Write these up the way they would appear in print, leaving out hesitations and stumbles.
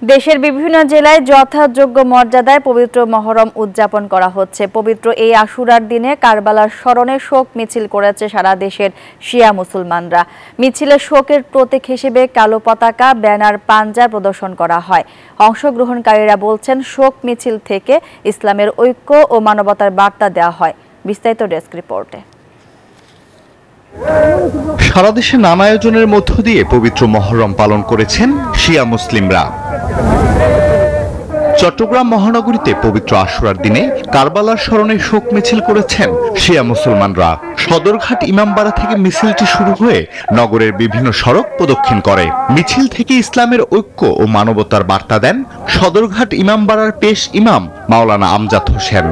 দেশের বিভিন্ন জেলায় যথাযোগ্য মর্যাদায় পবিত্র মহরম উদযাপন করা হচ্ছে। পবিত্র এই আশুরার দিনে কারবালার স্মরণে শোক মিছিল করেছে সারা দেশের শিয়া মুসলমানরা। মিছিলে শোকের প্রতীক হিসেবে কালো পতাকা, ব্যানার, পাঞ্জা প্রদর্শন করা হয়। অংশগ্রহণকারীরা বলছেন, শোক মিছিল থেকে ইসলামের ঐক্য ও মানবতার বার্তা দেওয়া হয়। বিস্তারিত ডেস্ক রিপোর্টে। সারা দেশে নানা আয়োজনের মধ্য দিয়ে পবিত্র মহরম পালন করেছেন শিয়া মুসলিমরা। চট্টগ্রাম মহানগরীতে পবিত্র আশুরার দিনে কারবালার স্মরণে শোক মিছিল করেছেন শিয়া মুসলমানরা। সদরঘাট ইমামবাড়া থেকে মিছিলটি শুরু হয়ে নগরের বিভিন্ন সড়ক প্রদক্ষিণ করে। মিছিল থেকে ইসলামের ঐক্য ও মানবতার বার্তা দেন সদরঘাট ইমামবাড়ার পেশ ইমাম মাওলানা আমজাদ হোসেন।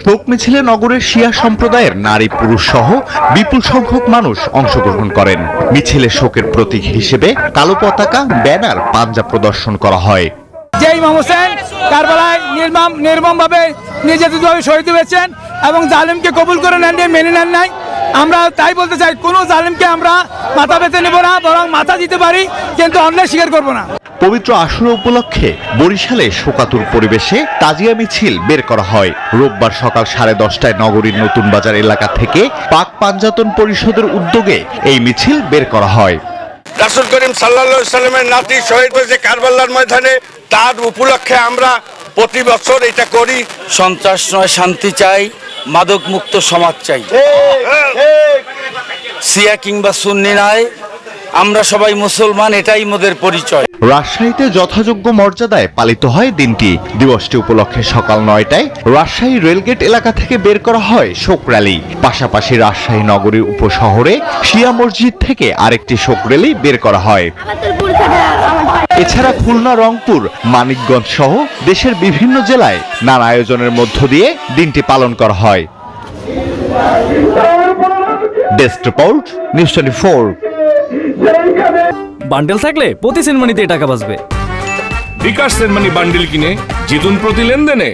শোক মিছিলে নগরের শিয়া সম্প্রদায়ের নারী পুরুষ সহ বিপুল সংখ্যক মানুষ অংশগ্রহণ করেন। মিছিলে শোকের প্রতীক হিসেবে কালো পতাকা, ব্যানার, পাঞ্জা প্রদর্শন করা হয়। যে ইমাম হোসেন কারবালায় নির্মমভাবে নির্যাতিতভাবে শহীদ হয়েছেন এবং জালিমকে কবুল করে নেন, মেনে নেন নাই। আমরা তাই বলতে চাই, কোনো জালিমকে আমরা মাথা পেতে নেব না, বরং মাথা দিতে পারি, কিন্তু অন্যায় স্বীকার করব না। পবিত্র আশুরা উপলক্ষে বরিশালে শোকাতুর পরিবেশে তাজিয়া মিছিল বের করা হয়। রোববার সকাল 10:30টায় নগরীর নতুন বাজার এলাকা থেকে পাক পাঞ্জাতন পরিষদের উদ্যোগে এই মিছিল বের করা হয়। রাসূল করিম সাল্লাল্লাহু আলাইহি সাল্লামের নাতি শহীদ হয়েছে কারবালার ময়দানে, তার উপলক্ষে আমরা প্রতি বছর এটা করি। সন্ত্রাস নয়, শান্তি চাই, মাদক মুক্ত সমাজ চাই। শিয়া কিংবা সুন্নি নয়, আমরা সবাই মুসলমান, এটাই মোদের পরিচয়। রাজশাহীতে যথাযোগ্য মর্যাদায় পালিত হয় দিনটি। দিবসটি উপলক্ষে সকাল 9টায় রাজশাহী রেলগেট এলাকা থেকে বের করা হয় শোক র্যালি। পাশাপাশি রাজশাহী নগরীর উপশহরে শিয়া মসজিদ থেকে আরেকটি শোক র্যালি বের করা হয়। এছাড়া খুলনা, রংপুর, মানিকগঞ্জ সহ দেশের বিভিন্ন জেলায় নানা আয়োজনের মধ্য দিয়ে দিনটি পালন করা হয়। Desk report, news 24। বান্ডেল থাকলে প্রতি সেনমানিতে টাকা বাঁচবে। বিকাশ সেনমানি বান্ডেল কিনে জিতুন প্রতি লেনদেনে।